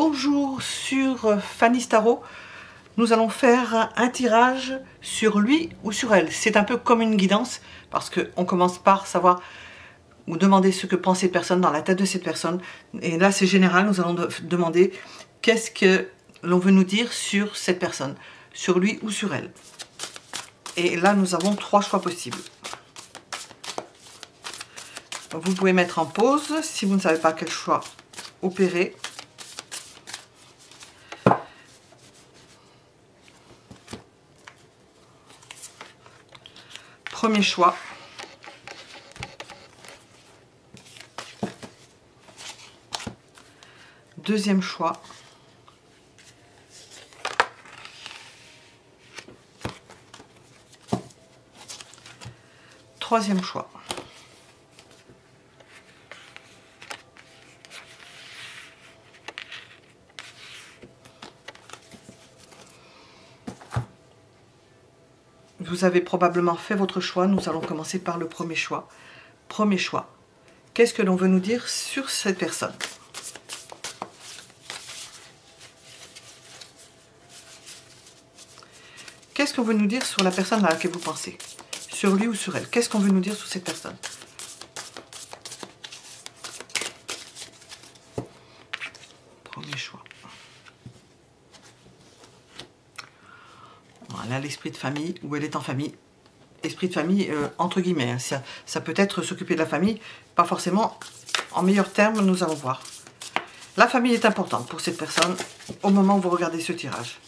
Bonjour sur Fanny Tarot. Nous allons faire un tirage sur lui ou sur elle. C'est un peu comme une guidance parce qu'on commence par savoir ou demander ce que pense cette personne dans la tête de cette personne. Et là c'est général, nous allons demander qu'est-ce que l'on veut nous dire sur cette personne, sur lui ou sur elle. Et là nous avons 3 choix possibles. Vous pouvez mettre en pause si vous ne savez pas quel choix opérer. Premier choix. Deuxième choix. Troisième choix. Vous avez probablement fait votre choix. Nous allons commencer par le premier choix. Premier choix. Qu'est-ce que l'on veut nous dire sur cette personne? Qu'est-ce qu'on veut nous dire sur la personne à laquelle vous pensez? Sur lui ou sur elle? Qu'est-ce qu'on veut nous dire sur cette personne? Premier choix. Voilà, l'esprit de famille, où elle est en famille. Esprit de famille, entre guillemets. Hein. Ça peut être s'occuper de la famille, pas forcément en meilleurs termes, nous allons voir. La famille est importante pour cette personne au moment où vous regardez ce tirage.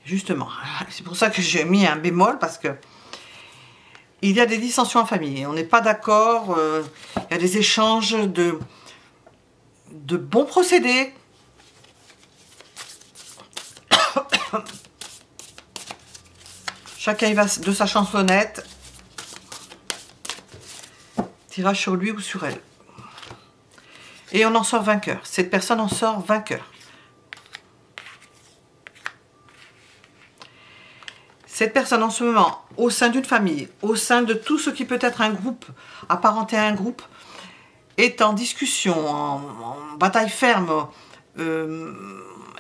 Justement, c'est pour ça que j'ai mis un bémol, parce que il y a des dissensions en famille. On n'est pas d'accord, il y a des échanges de bons procédés. Chacun y va de sa chansonnette. Tirage sur lui ou sur elle. Et on en sort vainqueur. Cette personne en sort vainqueur. Cette personne en ce moment, au sein d'une famille, au sein de tout ce qui peut être un groupe, apparenté à un groupe, est en discussion, en bataille ferme,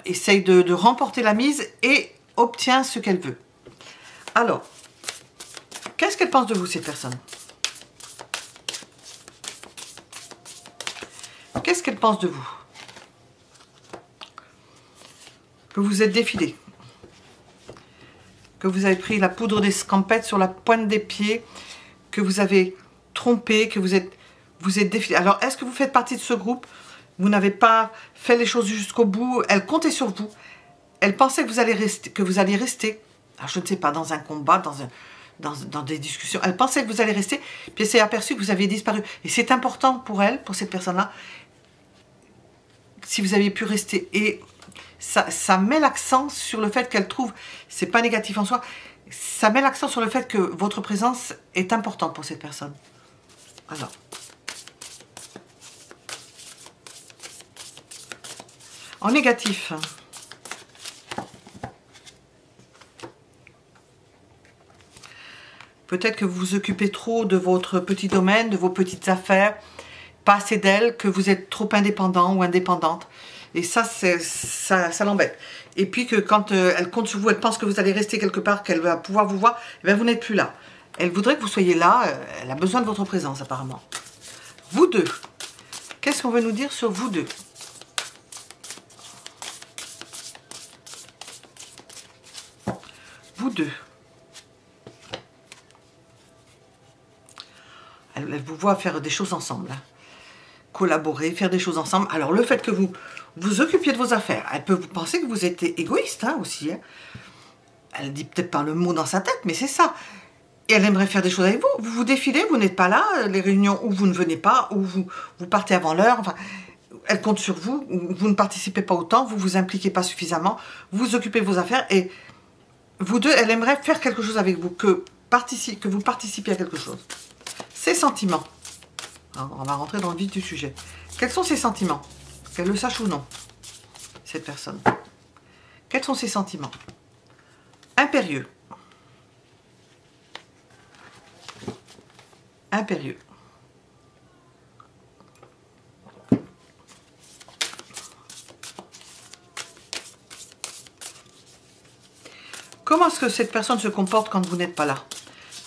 essaye de remporter la mise et obtient ce qu'elle veut. Alors, qu'est-ce qu'elle pense de vous, cette personne? Qu'est-ce qu'elle pense de vous? Que vous êtes défilé, que vous avez pris la poudre d'escampette sur la pointe des pieds, que vous avez trompé, que vous êtes défilé. Alors, est-ce que vous faites partie de ce groupe? Vous n'avez pas fait les choses jusqu'au bout. Elle comptait sur vous. Elle pensait que vous alliez rester. Alors, je ne sais pas, dans un combat, dans des discussions. Elle pensait que vous alliez rester, puis elle s'est aperçue que vous aviez disparu. Et c'est important pour elle, pour cette personne-là, si vous aviez pu rester. Et ça met l'accent sur le fait qu'elle trouve, c'est pas négatif en soi, ça met l'accent sur le fait que votre présence est importante pour cette personne. Alors. En négatif. Peut-être que vous vous occupez trop de votre petit domaine, de vos petites affaires, pas assez d'elle, que vous êtes trop indépendant ou indépendante. Et ça l'embête. Et puis que quand elle compte sur vous, elle pense que vous allez rester quelque part, qu'elle va pouvoir vous voir, et bien vous n'êtes plus là. Elle voudrait que vous soyez là, elle a besoin de votre présence apparemment. Vous deux, qu'est-ce qu'on veut nous dire sur vous deux? Vous deux. Elle vous voit faire des choses ensemble. Hein. Collaborer, faire des choses ensemble. Alors le fait que vous vous occupiez de vos affaires, elle peut vous penser que vous êtes égoïste hein, aussi. Hein. Elle dit peut-être pas le mot dans sa tête, mais c'est ça. Et elle aimerait faire des choses avec vous. Vous vous défilez, vous n'êtes pas là. Les réunions où vous ne venez pas, où vous partez avant l'heure. Enfin, elle compte sur vous. Vous ne participez pas autant, vous vous impliquez pas suffisamment. Vous vous occupez de vos affaires et vous deux, elle aimerait faire quelque chose avec vous, que vous participiez à quelque chose. Ses sentiments. Alors, on va rentrer dans le vif du sujet. Quels sont ses sentiments? Qu'elle le sache ou non, cette personne. Quels sont ses sentiments? Impérieux. Impérieux. est-ce que cette personne se comporte quand vous n'êtes pas là?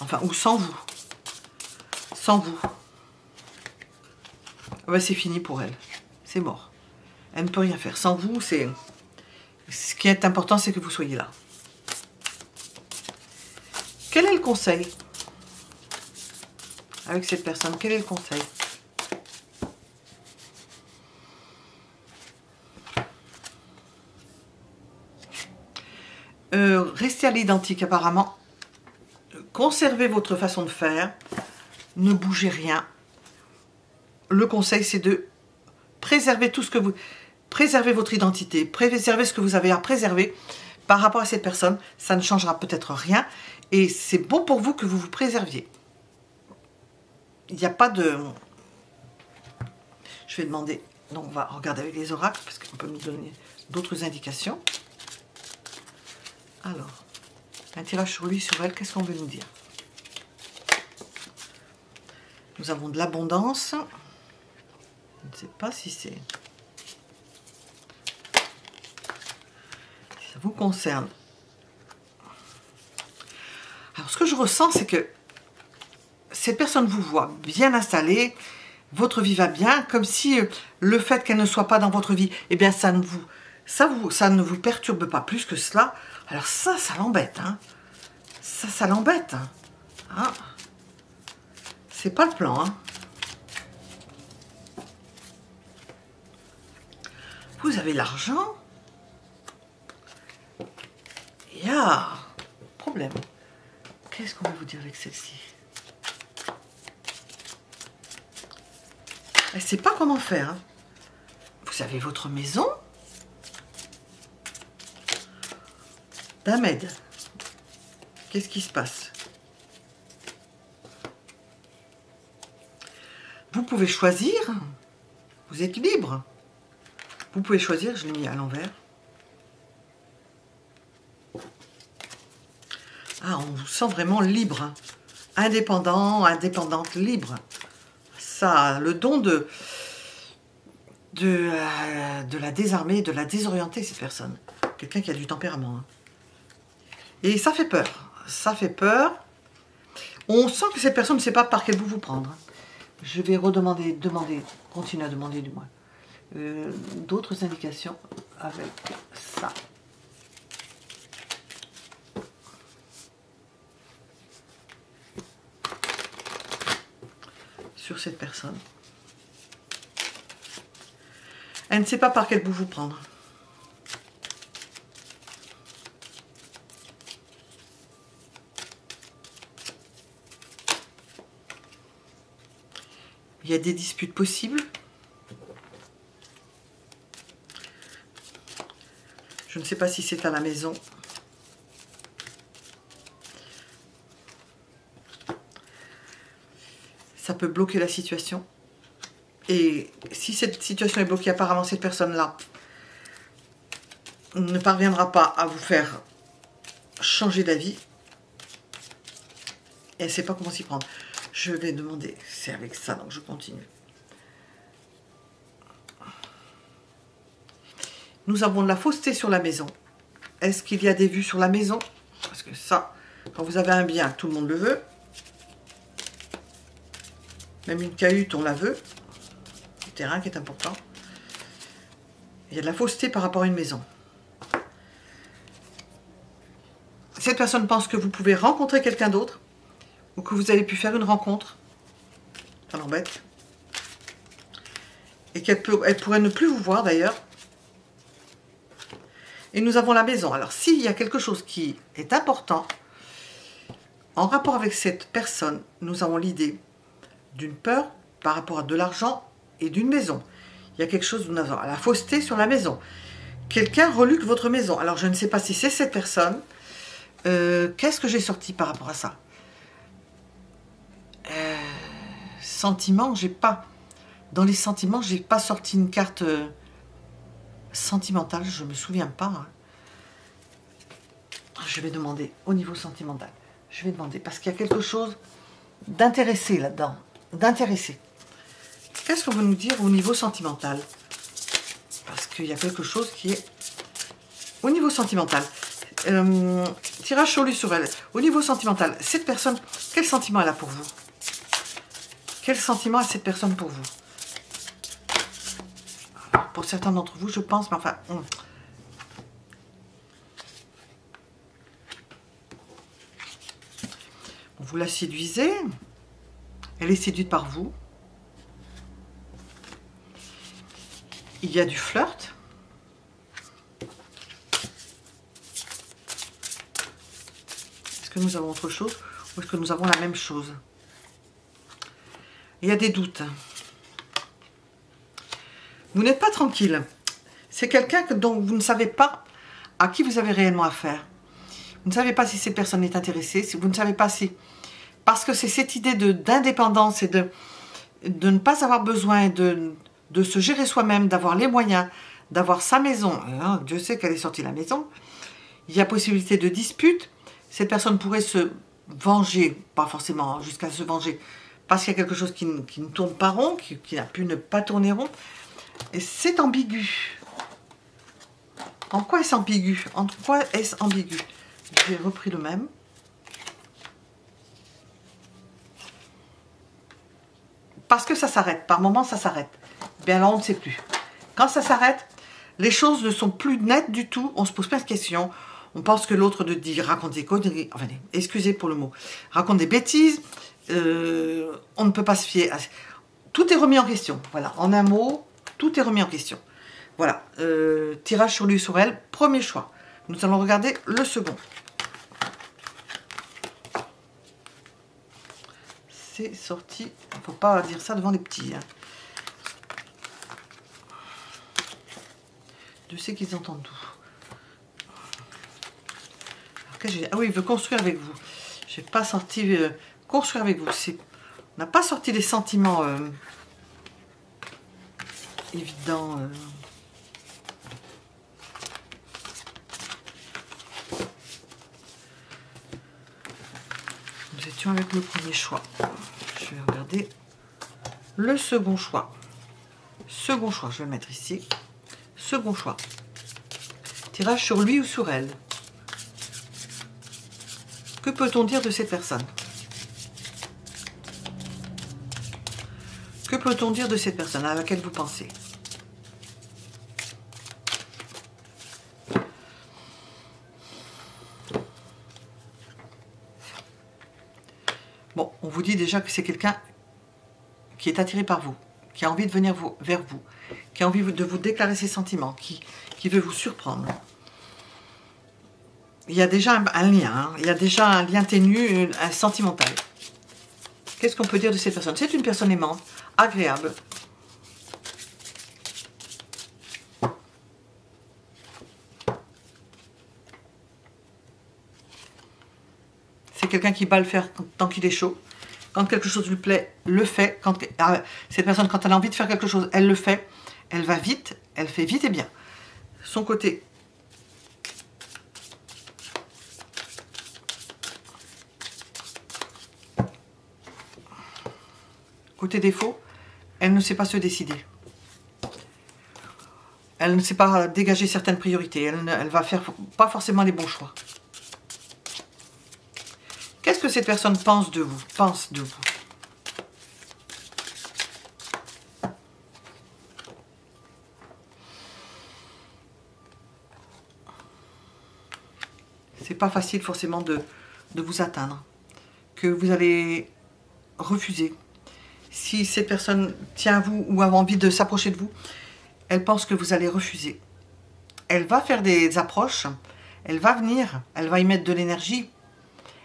Enfin, ou sans vous. Sans vous. Ouais, c'est fini pour elle. C'est mort. Elle ne peut rien faire. Sans vous, c'est... Ce qui est important, c'est que vous soyez là. Quel est le conseil? Avec cette personne, quel est le conseil? Restez à l'identique apparemment. Conservez votre façon de faire. Ne bougez rien. Le conseil, c'est de préserver tout ce que vous... Préservez votre identité. Préservez ce que vous avez à préserver par rapport à cette personne. Ça ne changera peut-être rien. Et c'est bon pour vous que vous vous préserviez. Il n'y a pas de... Je vais demander... Donc, on va regarder avec les oracles parce qu'on peut nous donner d'autres indications. Alors, un tirage sur lui, sur elle, qu'est-ce qu'on veut nous dire? Nous avons de l'abondance. Je ne sais pas si c'est... Si ça vous concerne. Alors, ce que je ressens, c'est que cette personne vous voit bien installée, votre vie va bien, comme si le fait qu'elle ne soit pas dans votre vie, eh bien, ça ne vous perturbe pas plus que cela. Alors ça l'embête, hein. Ça l'embête, hein. Ah. C'est pas le plan, hein. Vous avez l'argent. Il y a problème. Qu'est-ce qu'on va vous dire avec celle-ci? Elle ne sait pas comment faire, hein. Vous avez votre maison. D'Ahmed. Qu'est-ce qui se passe? Vous pouvez choisir. Vous êtes libre. Vous pouvez choisir. Je l'ai mis à l'envers. Ah, on vous sent vraiment libre. Hein. Indépendant, indépendante, libre. Ça, le don de la désarmer, de la désorienter, cette personne. Quelqu'un qui a du tempérament. Hein. Et ça fait peur. Ça fait peur. On sent que cette personne ne sait pas par quel bout vous prendre. Je vais redemander, continuer à demander du moins. D'autres indications avec ça. Sur cette personne. Elle ne sait pas par quel bout vous prendre. Il y a des disputes possibles. Je ne sais pas si c'est à la maison. Ça peut bloquer la situation. Et si cette situation est bloquée, apparemment cette personne-là ne parviendra pas à vous faire changer d'avis. Et elle ne sait pas comment s'y prendre. Je vais demander, c'est avec ça, donc je continue. Nous avons de la fausseté sur la maison. Est-ce qu'il y a des vues sur la maison? Parce que ça, quand vous avez un bien, tout le monde le veut. Même une cahute, on la veut. Le terrain qui est important. Il y a de la fausseté par rapport à une maison. Cette personne pense que vous pouvez rencontrer quelqu'un d'autre. Ou que vous avez pu faire une rencontre. Ça l'embête. Et qu'elle pourrait ne plus vous voir d'ailleurs. Et nous avons la maison. Alors s'il y a quelque chose qui est important, en rapport avec cette personne, nous avons l'idée d'une peur par rapport à de l'argent et d'une maison. Il y a quelque chose, nous avons la fausseté sur la maison. Quelqu'un reluque votre maison. Alors je ne sais pas si c'est cette personne. Qu'est-ce que j'ai sorti par rapport à ça? Sentiments, j'ai pas. Dans les sentiments, j'ai pas sorti une carte sentimentale, je me souviens pas. Hein. Je vais demander au niveau sentimental. Je vais demander parce qu'il y a quelque chose d'intéressé là-dedans. D'intéressé. Qu'est-ce qu'on veut nous dire au niveau sentimental? Parce qu'il y a quelque chose qui est au niveau sentimental. Tirage sur lui, sur elle. Au niveau sentimental, cette personne, quel sentiment elle a pour vous? Quel sentiment a cette personne pour vous? Pour certains d'entre vous, je pense, mais enfin... Vous la séduisez. Elle est séduite par vous. Il y a du flirt. Est-ce que nous avons autre chose ou est-ce que nous avons la même chose? Il y a des doutes. Vous n'êtes pas tranquille. C'est quelqu'un dont vous ne savez pas à qui vous avez réellement affaire. Vous ne savez pas si cette personne est intéressée, si vous ne savez pas si... Parce que c'est cette idée d'indépendance et de ne pas avoir besoin de se gérer soi-même, d'avoir les moyens, d'avoir sa maison. Hein, Dieu sait qu'elle est sortie de la maison. Il y a possibilité de dispute. Cette personne pourrait se venger, pas forcément jusqu'à se venger, parce qu'il y a quelque chose qui ne tourne pas rond, qui a pu ne pas tourner rond. Et c'est ambigu. En quoi est-ce ambigu? En quoi est-ce ambigu? J'ai repris le même. Parce que ça s'arrête. Par moments, ça s'arrête. Bien là, on ne sait plus. Quand ça s'arrête, les choses ne sont plus nettes du tout. On se pose plein de questions. On pense que l'autre raconte des conneries. Enfin, excusez pour le mot. Raconte des bêtises. On ne peut pas se fier. Tout est remis en question. Voilà. En un mot, tout est remis en question. Voilà. Tirage sur lui, sur elle. Premier choix. Nous allons regarder le second. C'est sorti. Il ne faut pas dire ça devant les petits. Hein. Je sais qu'ils entendent tout. Ah oui, il veut construire avec vous. Je n'ai pas sorti construire avec vous. On n'a pas sorti les sentiments évidents. Nous étions avec le premier choix. Je vais regarder le second choix. Second choix, je vais le mettre ici. Second choix. Tirage sur lui ou sur elle. Que peut-on dire de cette personne? Que peut-on dire de cette personne à laquelle vous pensez? Bon, on vous dit déjà que c'est quelqu'un qui est attiré par vous, qui a envie de venir vers vous, qui a envie de vous déclarer ses sentiments, qui veut vous surprendre. Il y a déjà un lien, hein. Il y a déjà un lien ténu, un sentimental. Qu'est-ce qu'on peut dire de cette personne? C'est une personne aimante, agréable. C'est quelqu'un qui bat le fer tant qu'il est chaud. Quand quelque chose lui plaît, le fait. Cette personne, quand elle a envie de faire quelque chose, elle le fait. Elle va vite, elle fait vite et bien. Son côté... Côté défaut, elle ne sait pas se décider. Elle ne sait pas dégager certaines priorités. Elle va faire pas forcément les bons choix. Qu'est-ce que cette personne pense de vous? C'est pas facile forcément de vous atteindre. Que vous allez refuser. Si cette personne tient à vous ou a envie de s'approcher de vous, elle pense que vous allez refuser. Elle va faire des approches, elle va venir, elle va y mettre de l'énergie.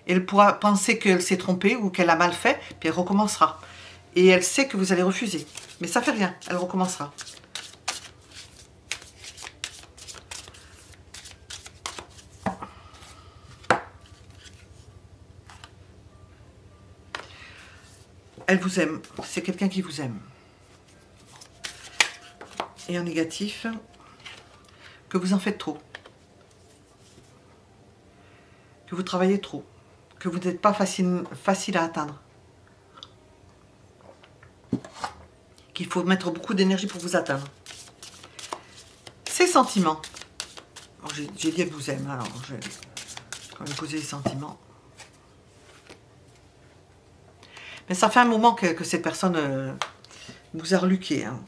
Elle pourra penser qu'elle s'est trompée ou qu'elle a mal fait, puis elle recommencera. Et elle sait que vous allez refuser. Mais ça fait rien, elle recommencera. Elle vous aime, c'est quelqu'un qui vous aime. Et en négatif, que vous en faites trop. Que vous travaillez trop. Que vous n'êtes pas facile à atteindre. Qu'il faut mettre beaucoup d'énergie pour vous atteindre. Ces sentiments, Bon, j'ai dit elle vous aime, alors je vais quand même poser les sentiments. Mais ça fait un moment que cette personne vous a reluqué, hein.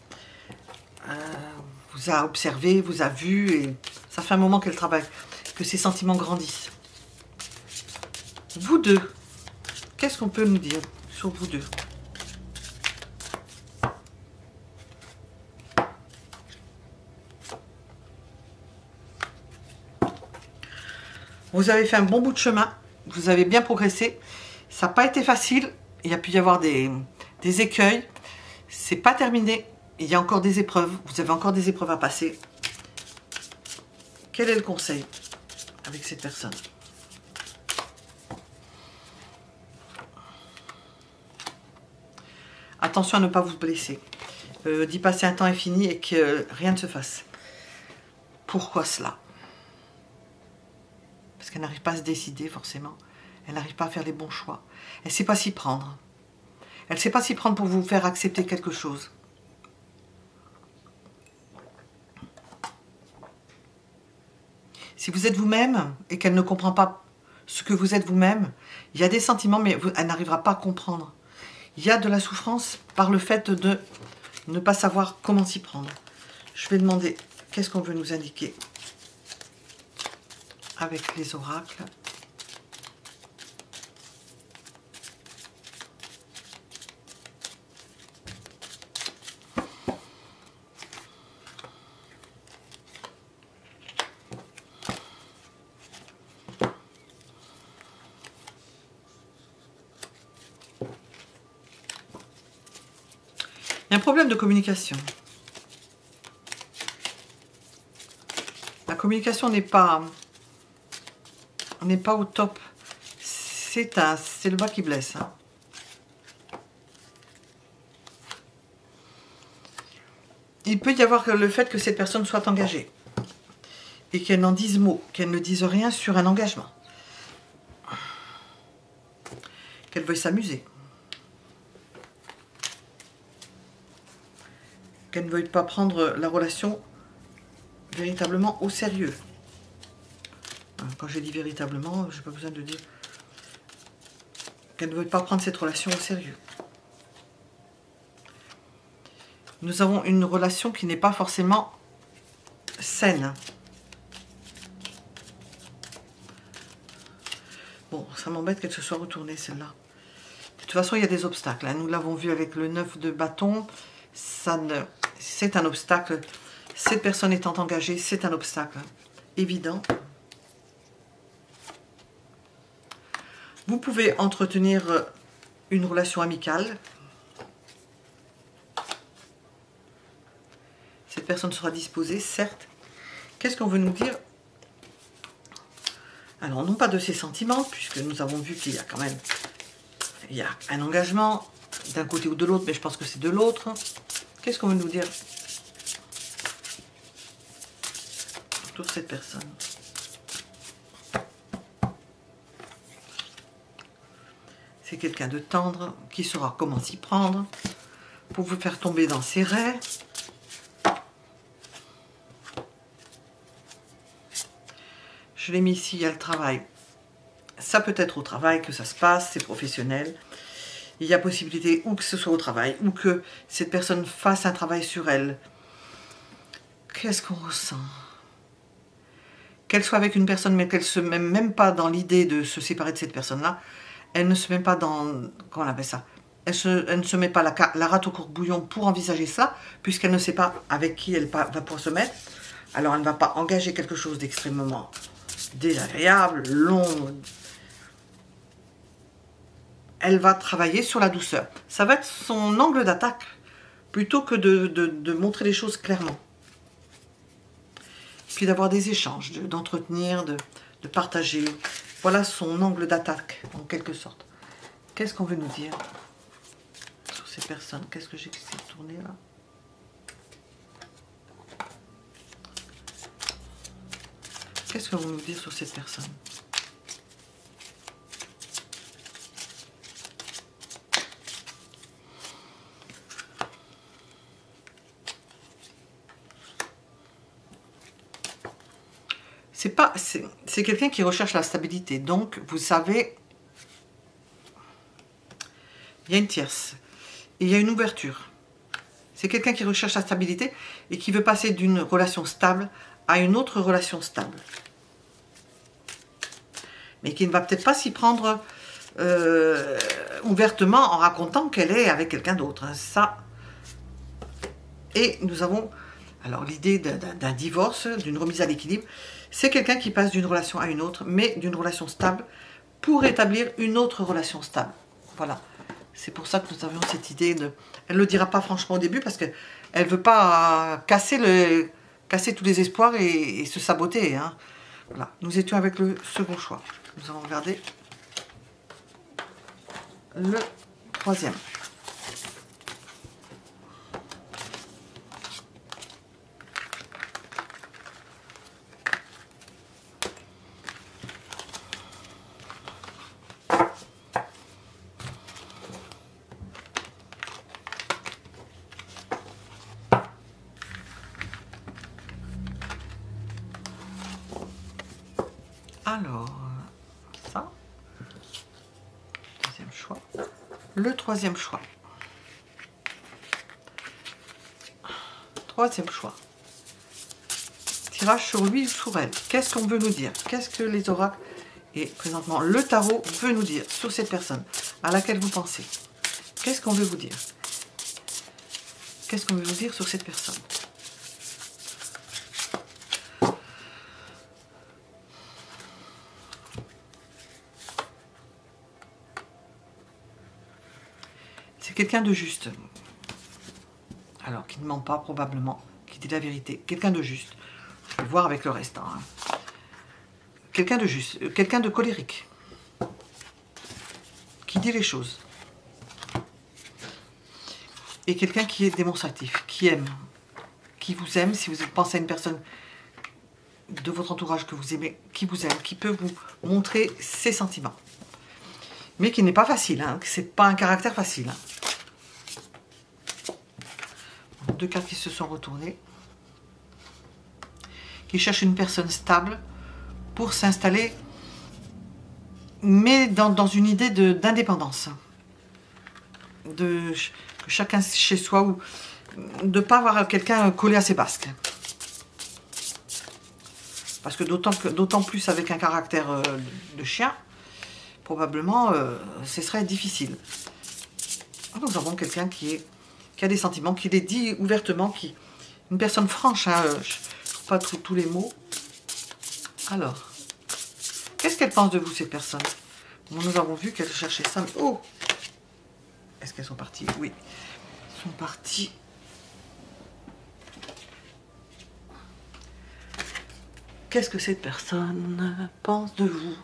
Vous a observé, vous a vu, et ça fait un moment qu'elle travaille, que ses sentiments grandissent. Vous deux, qu'est-ce qu'on peut nous dire sur vous deux? Vous avez fait un bon bout de chemin, vous avez bien progressé, ça n'a pas été facile, il y a pu y avoir des écueils, c'est pas terminé, il y a encore des épreuves, vous avez encore des épreuves à passer. Quel est le conseil avec cette personne? Attention à ne pas vous blesser, d'y passer un temps infini et que rien ne se fasse. Pourquoi cela? Parce qu'elle n'arrive pas à se décider forcément, elle n'arrive pas à faire les bons choix, elle ne sait pas s'y prendre. Elle ne sait pas s'y prendre pour vous faire accepter quelque chose. Si vous êtes vous-même et qu'elle ne comprend pas ce que vous êtes vous-même, il y a des sentiments, mais elle n'arrivera pas à comprendre. Il y a de la souffrance par le fait de ne pas savoir comment s'y prendre. Je vais demander, qu'est-ce qu'on veut nous indiquer avec les oracles? Il y a un problème de communication. La communication n'est pas au top. C'est le bas qui blesse, hein. Il peut y avoir le fait que cette personne soit engagée et qu'elle n'en dise mot, qu'elle ne dise rien sur un engagement, qu'elle veuille s'amuser, qu'elle ne veuille pas prendre la relation véritablement au sérieux. Quand j'ai dit véritablement, je n'ai pas besoin de dire qu'elle ne veuille pas prendre cette relation au sérieux. Nous avons une relation qui n'est pas forcément saine. Bon, ça m'embête qu'elle se soit retournée, celle-là. De toute façon, il y a des obstacles, hein. Nous l'avons vu avec le 9 de bâton. C'est un obstacle. Cette personne étant engagée, c'est un obstacle évident. Vous pouvez entretenir une relation amicale. Cette personne sera disposée, certes. Qu'est-ce qu'on veut nous dire? Alors, non pas de ses sentiments, puisque nous avons vu qu'il y a quand même un engagement d'un côté ou de l'autre, mais je pense que c'est de l'autre. Qu'est-ce qu'on veut nous dire pour cette personne? C'est quelqu'un de tendre, qui saura comment s'y prendre, pour vous faire tomber dans ses rêves. Je l'ai mis ici, il y a le travail. Ça peut être au travail que ça se passe, c'est professionnel. Il y a possibilité ou que ce soit au travail, ou que cette personne fasse un travail sur elle. Qu'est-ce qu'on ressent? Qu'elle soit avec une personne, mais qu'elle ne se met même pas dans l'idée de se séparer de cette personne-là. Elle ne se met pas dans... Comment on appelle ça? Elle ne se met pas la rate au courbouillon pour envisager ça, puisqu'elle ne sait pas avec qui elle va pouvoir se mettre. Alors elle ne va pas engager quelque chose d'extrêmement désagréable, long. Elle va travailler sur la douceur. Ça va être son angle d'attaque, plutôt que de montrer les choses clairement. Puis d'avoir des échanges, d'entretenir, de partager. Voilà son angle d'attaque, en quelque sorte. Qu'est-ce qu'on veut nous dire sur ces personnes? Qu'est-ce que j'ai essayé de tourner là? Qu'est-ce que vous nous dire sur cette personne? C'est quelqu'un qui recherche la stabilité. Donc, vous savez, il y a une tierce. Et il y a une ouverture. C'est quelqu'un qui recherche la stabilité et qui veut passer d'une relation stable à une autre relation stable. Mais qui ne va peut-être pas s'y prendre ouvertement en racontant qu'elle est avec quelqu'un d'autre. Hein. Ça. Et nous avons alors l'idée d'un divorce, d'une remise à l'équilibre. C'est quelqu'un qui passe d'une relation à une autre, mais d'une relation stable pour établir une autre relation stable. Voilà. C'est pour ça que nous avions cette idée de... Elle ne le dira pas franchement au début parce qu'elle ne veut pas casser tous les espoirs et se saboter. Hein. Voilà. Nous étions avec le second choix. Nous allons regarder le troisième. Alors, ça, deuxième choix. Le troisième choix. Troisième choix. Tirage sur lui ou sur elle. Qu'est-ce qu'on veut nous dire? Qu'est-ce que les oracles et présentement le tarot veut nous dire sur cette personne à laquelle vous pensez? Qu'est-ce qu'on veut vous dire? Qu'est-ce qu'on veut vous dire sur cette personne? C'est quelqu'un de juste. Alors, qui ne ment pas probablement, qui dit la vérité. Quelqu'un de juste. Je vais voir avec le reste. Hein. Quelqu'un de juste. Quelqu'un de colérique. Qui dit les choses. Et quelqu'un qui est démonstratif, qui aime. Qui vous aime, si vous pensez à une personne de votre entourage que vous aimez, qui vous aime, qui peut vous montrer ses sentiments. Mais qui n'est pas facile, hein. C'est pas un caractère facile. Hein. Deux cartes qui se sont retournées. Qui cherche une personne stable pour s'installer, mais dans une idée d'indépendance. Que chacun chez soi, ou de ne pas avoir quelqu'un collé à ses basques. Parce que d'autant plus avec un caractère de chien, probablement, ce serait difficile. Nous avons quelqu'un qui a des sentiments, qui les dit ouvertement, une personne franche, hein, je ne trouve pas tous les mots. Alors, qu'est-ce qu'elle pense de vous, ces personnes? Bon, nous avons vu qu'elles cherchaient ça. Oh! Est-ce qu'elles sont parties? Oui, elles sont parties. Qu'est-ce que cette personne pense de vous?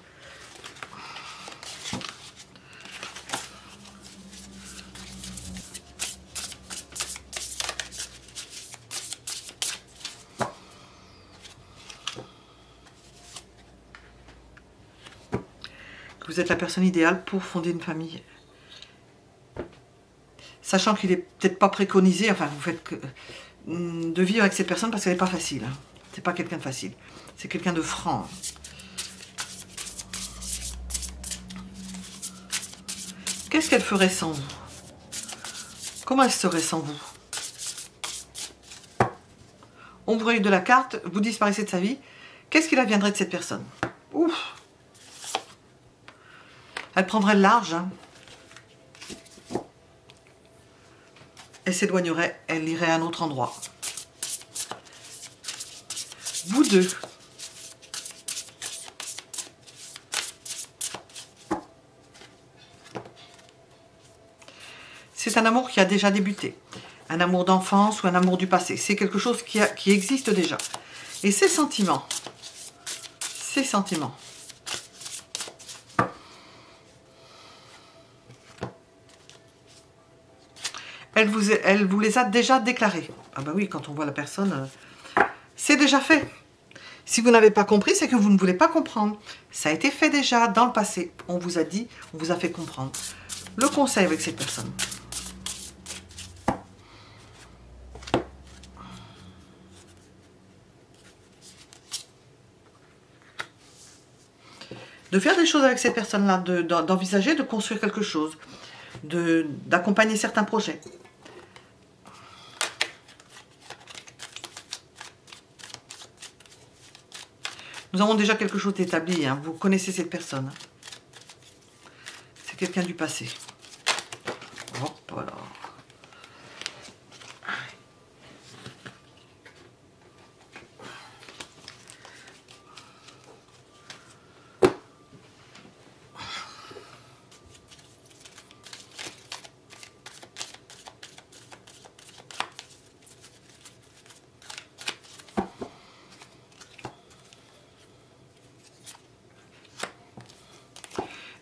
Vous êtes la personne idéale pour fonder une famille. Sachant qu'il n'est peut-être pas préconisé, enfin vous faites de vivre avec cette personne parce qu'elle n'est pas facile. Hein. C'est pas quelqu'un de facile. C'est quelqu'un de franc. Qu'est-ce qu'elle ferait sans vous? Comment elle serait sans vous? On vous réunit de la carte, vous disparaissez de sa vie. Qu'est-ce qu'il adviendrait de cette personne? Ouf! Elle prendrait le large. Hein. Elle s'éloignerait, elle irait à un autre endroit. Vous deux. C'est un amour qui a déjà débuté. Un amour d'enfance ou un amour du passé. C'est quelque chose qui existe déjà. Et ces sentiments, elle vous les a déjà déclarés. Ah bah oui, quand on voit la personne, c'est déjà fait. Si vous n'avez pas compris, c'est que vous ne voulez pas comprendre. Ça a été fait déjà dans le passé. On vous a dit, on vous a fait comprendre. Le conseil avec cette personne. de faire des choses avec ces personnes-là, d'envisager de construire quelque chose, d'accompagner certains projets. Nous avons déjà quelque chose d'établi, hein. Vous connaissez cette personne. Hein. C'est quelqu'un du passé. Hop, voilà.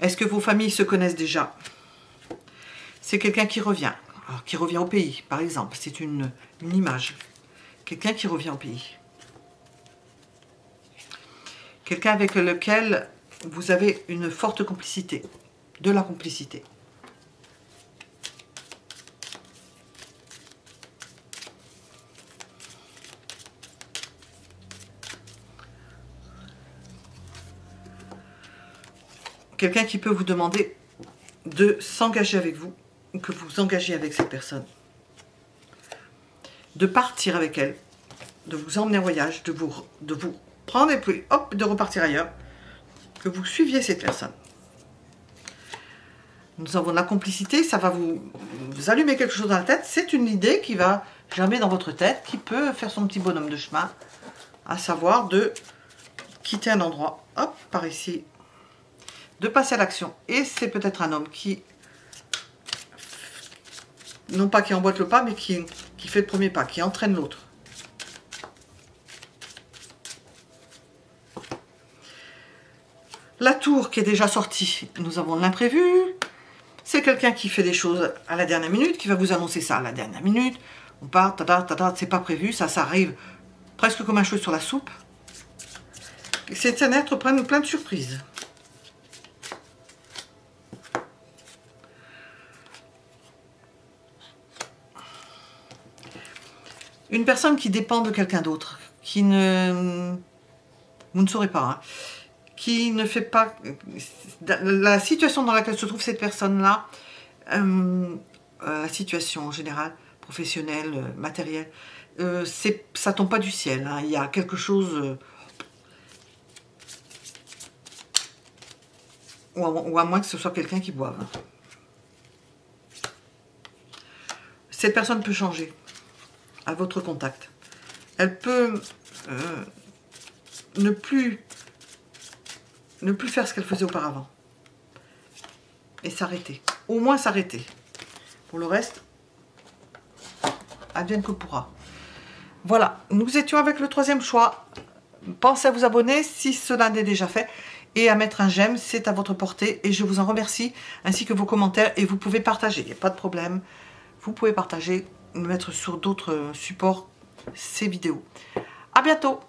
Est-ce que vos familles se connaissent déjà? C'est quelqu'un qui revient. Alors, qui revient au pays, par exemple. C'est une image. Quelqu'un qui revient au pays. Quelqu'un avec lequel vous avez une forte complicité. De la complicité. Quelqu'un qui peut vous demander de s'engager avec vous, ou que vous vous engagez avec cette personne. De partir avec elle, de vous emmener en voyage, de vous prendre et puis hop, de repartir ailleurs. Que vous suiviez cette personne. Nous avons de la complicité, ça va vous allumer quelque chose dans la tête. C'est une idée qui va germer dans votre tête, qui peut faire son petit bonhomme de chemin, à savoir de quitter un endroit, hop, par ici, de passer à l'action. Et c'est peut-être un homme qui, non pas qui emboîte le pas, mais qui fait le premier pas, qui entraîne l'autre. La tour qui est déjà sortie, nous avons l'imprévu. C'est quelqu'un qui fait des choses à la dernière minute, qui va vous annoncer ça à la dernière minute. On part, c'est pas prévu, ça arrive presque comme un cheveu sur la soupe. C'est un être plein de surprises. Une personne qui dépend de quelqu'un d'autre, qui ne... Vous ne saurez pas, hein, qui ne fait pas... La situation dans laquelle se trouve cette personne-là, la situation en général, professionnelle, matérielle, ça tombe pas du ciel. Hein, il y a quelque chose... ou à moins que ce soit quelqu'un qui boive. Cette personne peut changer à votre contact. Elle peut ne plus faire ce qu'elle faisait auparavant. Et s'arrêter. Au moins s'arrêter. Pour le reste, advienne que pourra. Voilà, nous étions avec le troisième choix. Pensez à vous abonner si cela n'est déjà fait. Et à mettre un j'aime, c'est à votre portée. Et je vous en remercie, ainsi que vos commentaires. Et vous pouvez partager, il n'y a pas de problème. Vous pouvez partager, mettre sur d'autres supports ces vidéos. À bientôt!